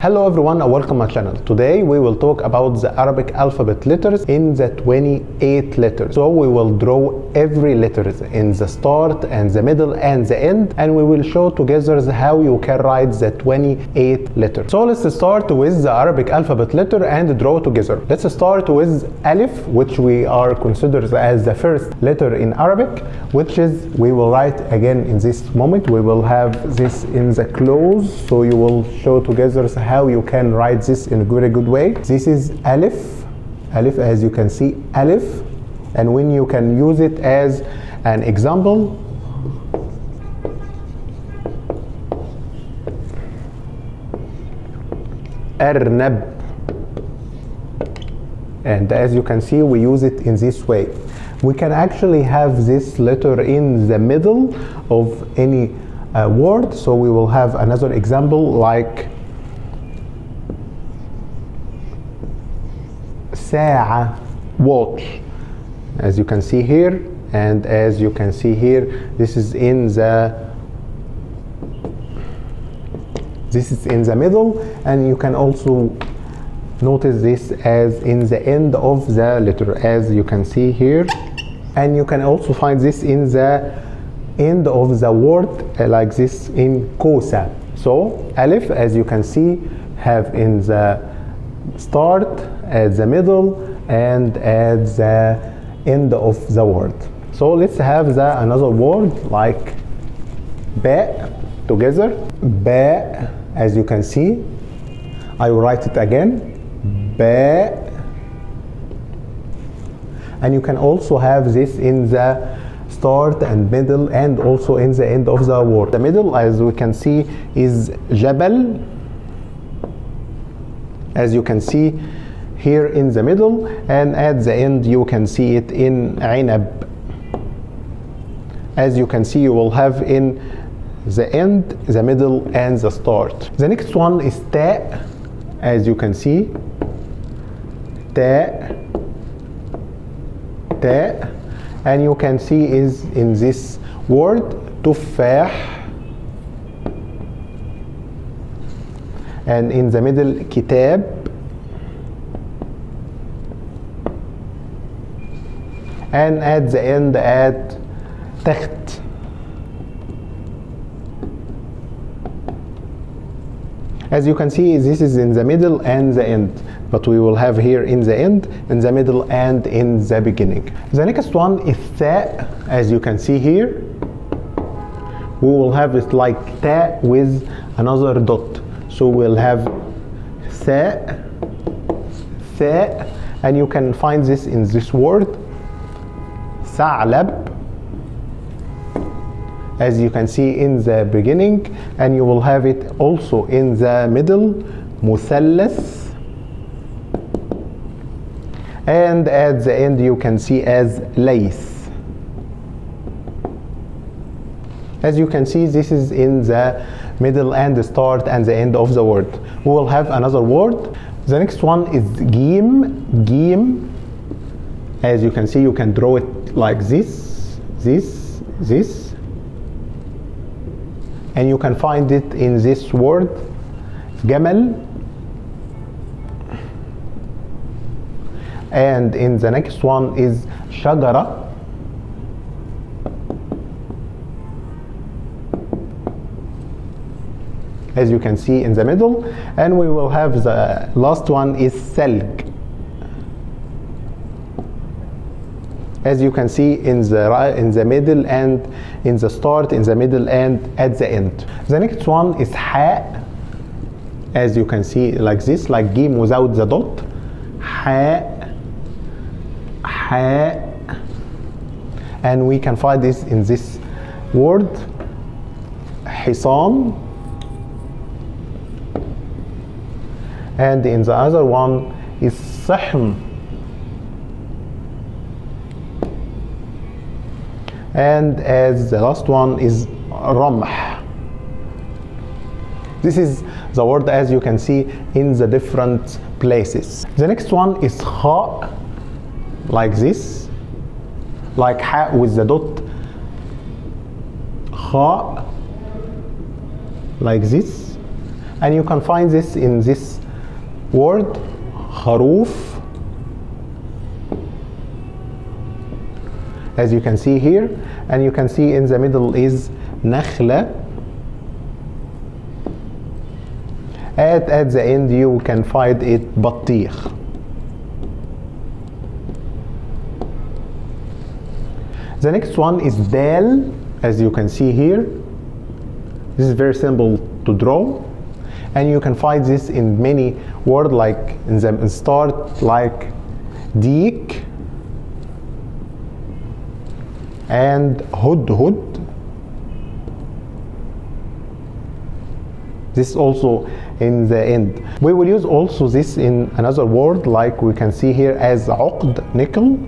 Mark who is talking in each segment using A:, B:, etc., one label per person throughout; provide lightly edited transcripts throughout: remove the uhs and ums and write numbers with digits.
A: Hello everyone and welcome to my channel. Today we will talk about the Arabic alphabet letters in the 28 letters. So we will draw every letter in the start and the middle and the end, and we will show together how you can write the 28 letters. So let's start with the Arabic alphabet letter and draw together. Let's start with Alif, which we are considered as the first letter in Arabic, which is we will write again in this moment. We will have this in the close, so you will show together how you can write this in a very good way. This is Alif, Alif, as you can see, Alif, and when you can use it as an example, Arnab, and as you can see we use it in this way. We can actually have this letter in the middle of any word, so we will have another example like ساعة, watch, as you can see here, and as you can see here, this is in the middle, and you can also notice this as in the end of the letter, as you can see here, and you can also find this in the end of the word like this in Kosa. So Alif, as you can see, have in the start, at the middle, and at the end of the word. So let's have another word like Ba together. Ba, as you can see, I will write it again, Ba, and you can also have this in the start and middle and also in the end of the word. The middle, as we can see, is Jabal, as you can see here in the middle, and at the end you can see it in Ainab. As you can see, you will have in the end, the middle, and the start. The next one is Ta, as you can see, Ta, Ta, and you can see is in this word Tuffah, and in the middle Kitab, and at the end at Takht. As you can see, this is in the middle and the end, but we will have here in the end, in the middle, and in the beginning. The next one is Ta, as you can see here. We will have it like Ta with another dot. So we'll have Tha, Tha, and you can find this in this word Sa'lab, as you can see in the beginning, and you will have it also in the middle, Muthallas, and at the end you can see as Lays. As you can see, this is in the middle and the start and the end of the word. We will have another word. The next one is Gim, Gim. As you can see, you can draw it like this, this, and you can find it in this word Gamal, and in the next one is Shajara, as you can see in the middle, and we will have the last one is Salg, as you can see in the middle and in the start, in the middle, and at the end. The next one is Ha, as you can see like this, like Gim without the dot. Ha, Ha, and we can find this in this word Hisan, and in the other one is Sahm, and as the last one is Ramh. This is the word, as you can see, in the different places. The next one is Kha, like this, like Ha with the dot, Kha, like this, and you can find this in this word خروف, as you can see here, and you can see in the middle is نخلة. At the end you can find it بطيخ. The next one is دال, as you can see here. This is very simple to draw, and you can find this in many words, like in the start, like ديك and هدهد. This also in the end. We will use also this in another word, like we can see here as عقد, nickel.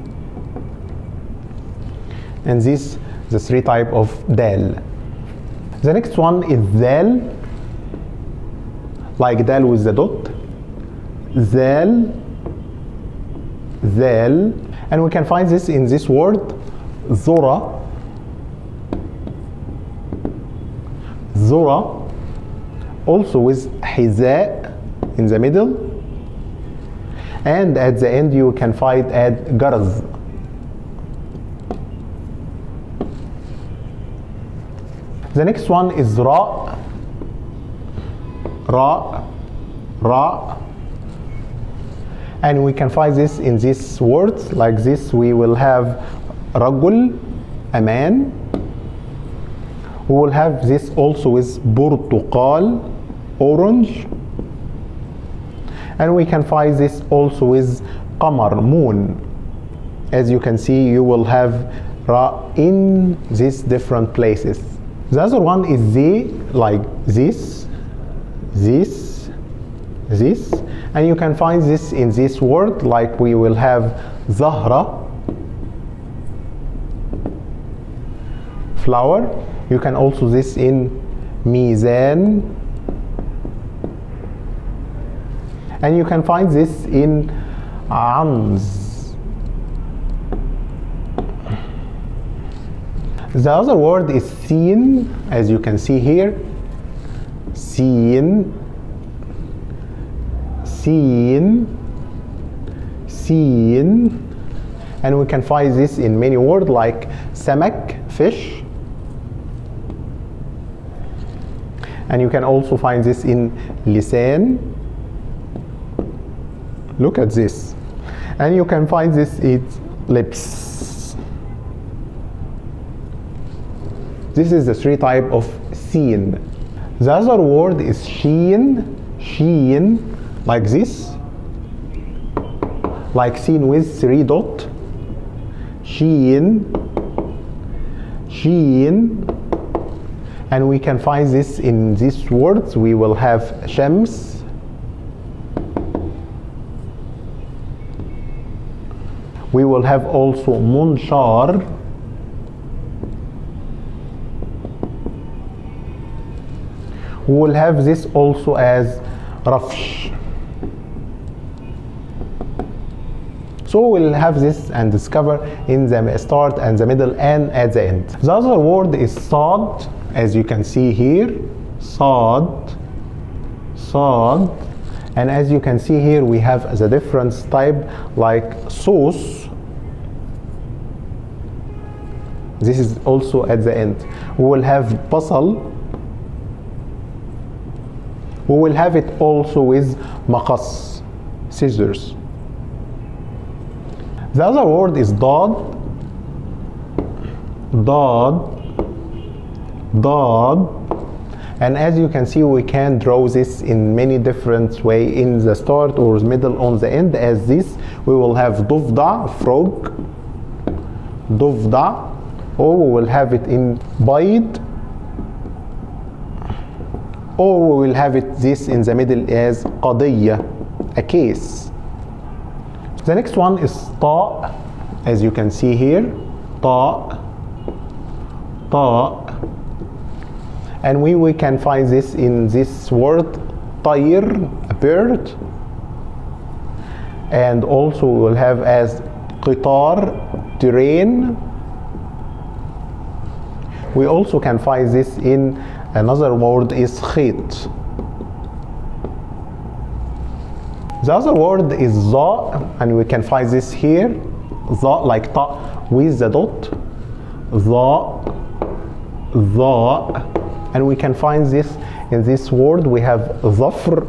A: And this the three type of dal. The next one is dal, like dal with the dot. Zal, zal, and we can find this in this word zora, zora, also with حذاء in the middle, and at the end you can find at جرز. The next one is ra, ra, ra, and we can find this in these words like this. We will have رجل, a man. We will have this also with برتقال, orange, and we can find this also with قمر, moon. As you can see, you will have ra in these different places. The other one is they, like this, this, this, and you can find this in this word, like we will have zahra, flower. You can also this in mizan, and you can find this in anz. The other word is sin, as you can see here. Sin, sin, sin, and we can find this in many words like samak, fish, and you can also find this in lisan. Look at this, and you can find this in lips. This is the three type of sin. The other word is sheen, sheen, like this, like seen with three dot. Sheen, sheen, and we can find this in these words. We will have shams, we will have also munshar, we will have this also as rafsh. So we'll have this and discover in the start and the middle and at the end. The other word is sad, as you can see here, sad, sad, and as you can see here we have the different type like sauce. This is also at the end. We will have basal. We will have it also with maqas, scissors. The other word is dad, dad, dad, and as you can see we can draw this in many different ways, in the start or middle on the end. As this we will have ضفدع, frog, ضفدع, or we will have it in bayd, or we will have it this in the middle as قضية, a case. The next one is طاء, as you can see here, طاء, طاء, and we can find this in this word طير, a bird, and also we will have as قطار, train. We also can find this in another word is خيط, The other word is za, and we can find this here. Za like ta with the dot. Za, and we can find this in this word. We have zafr.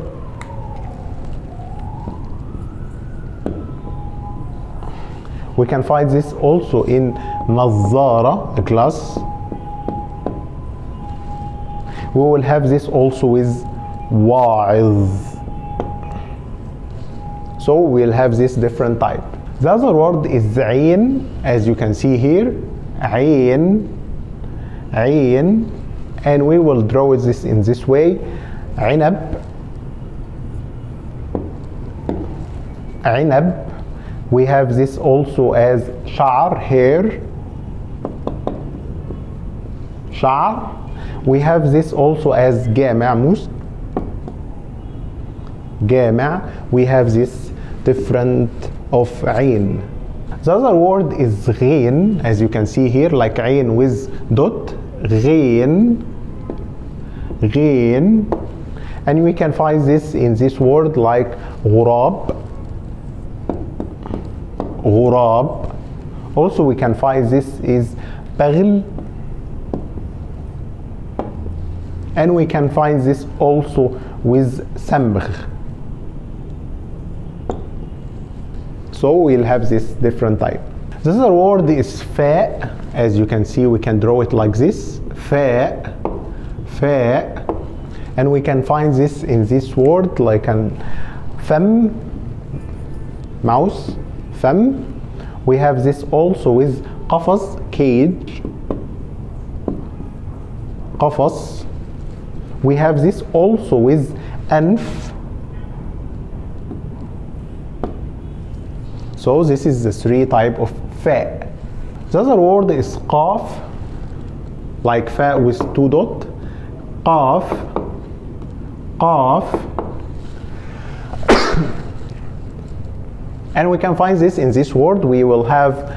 A: We can find this also in nazara, a glass. We will have this also with wa'iz. So we'll have this different type. The other word is ayn, as you can see here. Ayn, and we will draw this in this way. Inab. We have this also as sha'r, hair. Sha'r. We have this also as jama', mus. Jama'. We have this different of ayn. The other word is ghain, as you can see here, like ayn with dot. Ghain, and we can find this in this word like ghurab. Also we can find this is baghl, and we can find this also with samgh. So we'll have this different type. The other word is fa', as you can see. We can draw it like this. Fa', and we can find this in this word like an fam, mouse, fam. We have this also with qafas, cage, qafas. We have this also with anf. So this is the three type of fa'. The other word is qaf, like fa with two dot. Qaf. And we can find this in this word. We will have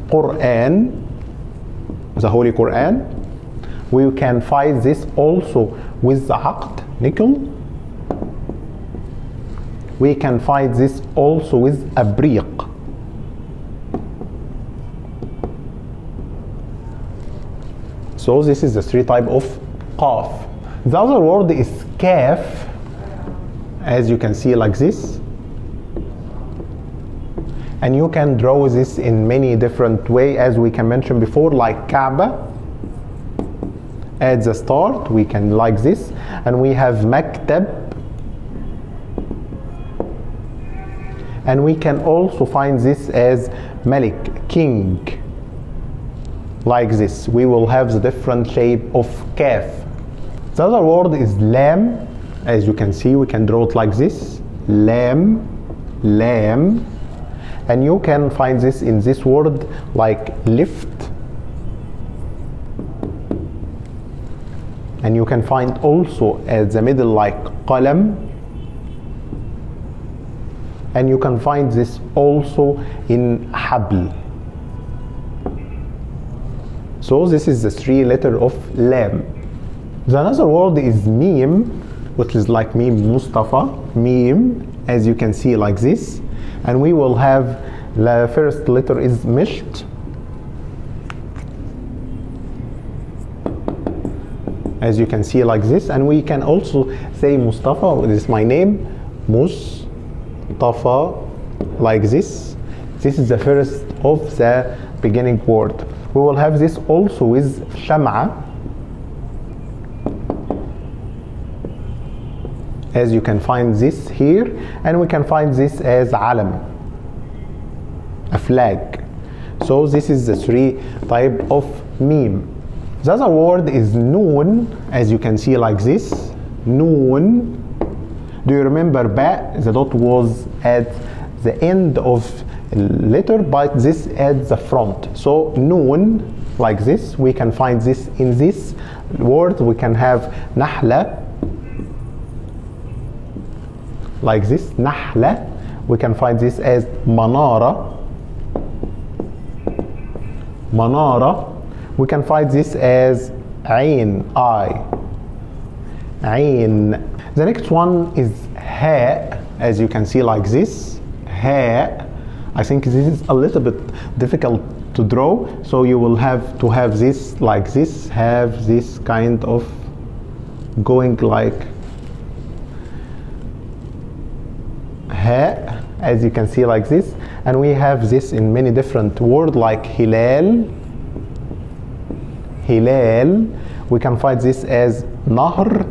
A: Quran, the Holy Quran. We can find this also with the aqd, nickel. We can find this also with abriq. So this is the three type of qaf. The other word is kaf, as you can see like this. And you can draw this in many different ways, as we can mention before, like Kaaba. At the start, we can like this. And we have maktab. And we can also find this as Malik, king. Like this. We will have the different shape of kaf. The other word is lam. As you can see, we can draw it like this. Lam. And you can find this in this word like lift. And you can find also at the middle like qalam. And you can find this also in habl. So this is the three letter of lam. The another word is mim, which is like mim Mustafa, mim, as you can see like this. And we will have the first letter is misht, as you can see like this. And we can also say Mustafa, this is my name, Mustafa, like this. This is the first of the beginning word. We will have this also with sham'a, as you can find this here. And we can find this as alam, a flag. So this is the three type of meme. The other word is noon, as you can see like this. Noon. Do you remember ba? The dot was at the end of letter, but this at the front. So noon, like this. We can find this in this word. We can have nahla, like this, nahla. We can find this as manara. We can find this as ain, eye. Ain. The next one is ha, as you can see like this. Ha. I think this is a little bit difficult to draw, so you will have to have this like this, have this kind of going like ha, as you can see like this. And we have this in many different words like hilal. Hilal. We can find this as nahr.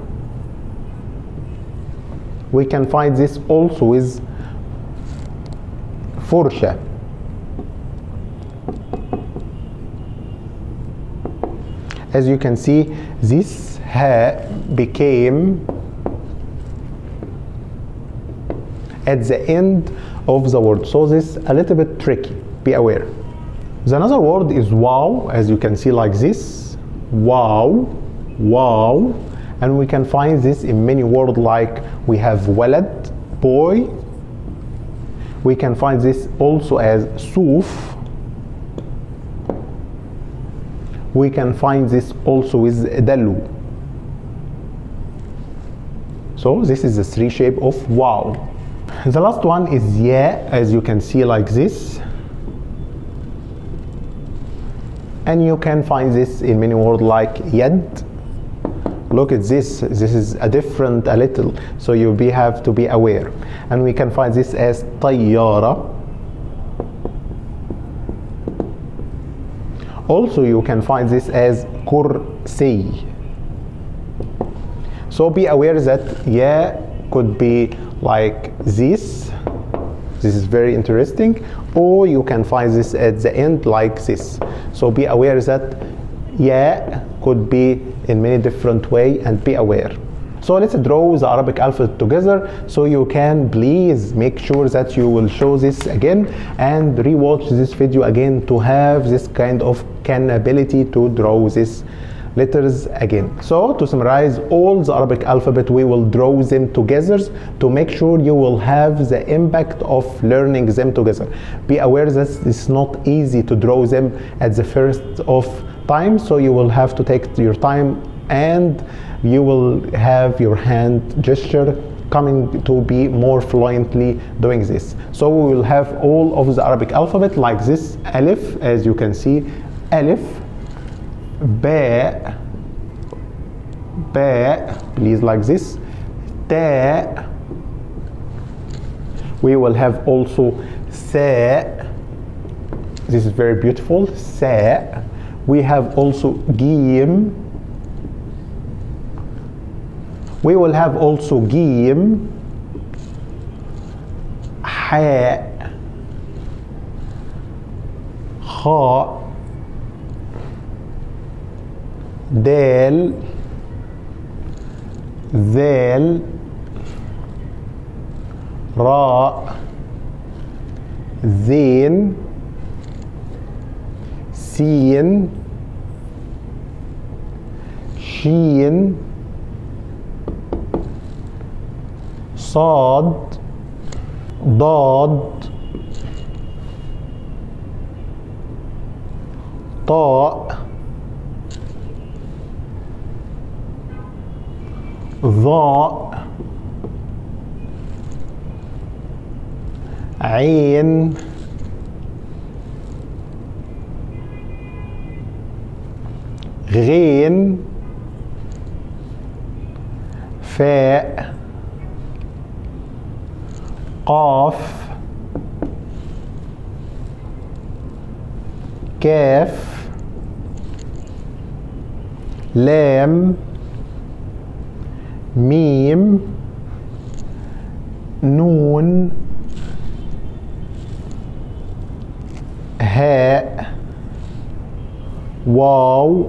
A: We can find this also with fursha. As you can see, this ha became at the end of the word, so this is a little bit tricky, be aware. The another word is wow, as you can see like this. Wow, wow. And we can find this in many words like we have walad, boy. We can find this also as suf. We can find this also with dalu. So this is the three shape of wow. The last one is ya, as you can see like this. And you can find this in many words like yad. Look at this is a different a little, so you have to be aware. And we can find this as tayyara. Also you can find this as kursi. So be aware that ya could be like this. This is very interesting. Or you can find this at the end like this. So be aware that ya could be in many different way, and be aware. So let's draw the Arabic alphabet together. So you can please make sure that you will show this again and rewatch this video again to have this kind of ability to draw these letters again. So to summarize all the Arabic alphabet, we will draw them together to make sure you will have the impact of learning them together. Be aware that it's not easy to draw them at the first of time, so you will have to take your time and you will have your hand gesture coming to be more fluently doing this. So we will have all of the Arabic alphabet like this. Alif, as you can see, alif, ba, please like this, ta. We will have also sa. This is very beautiful, sa. We have also gim. We will have also gim, ha, kha, dal, zal, ra, zin, sin, shin, صاد, ضاد, طاء, ظاء, عين, غين, فاء, قاف, كاف, لام, ميم, نون, هاء, واو,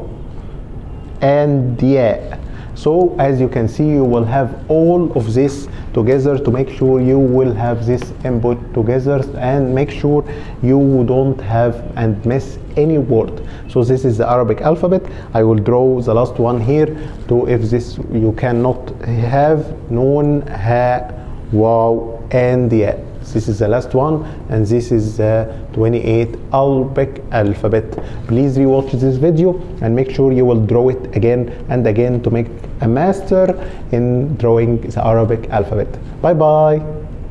A: and ya. So as you can see, you will have all of this together to make sure you will have this input together and make sure you don't have and miss any word. So this is the Arabic alphabet. I will draw the last one here to if this you cannot have noon, ha, waw, and ya. This is the last one, and this is the 28 Arabic alphabet. Please rewatch this video and make sure you will draw it again and again to make a master in drawing the Arabic alphabet. Bye bye.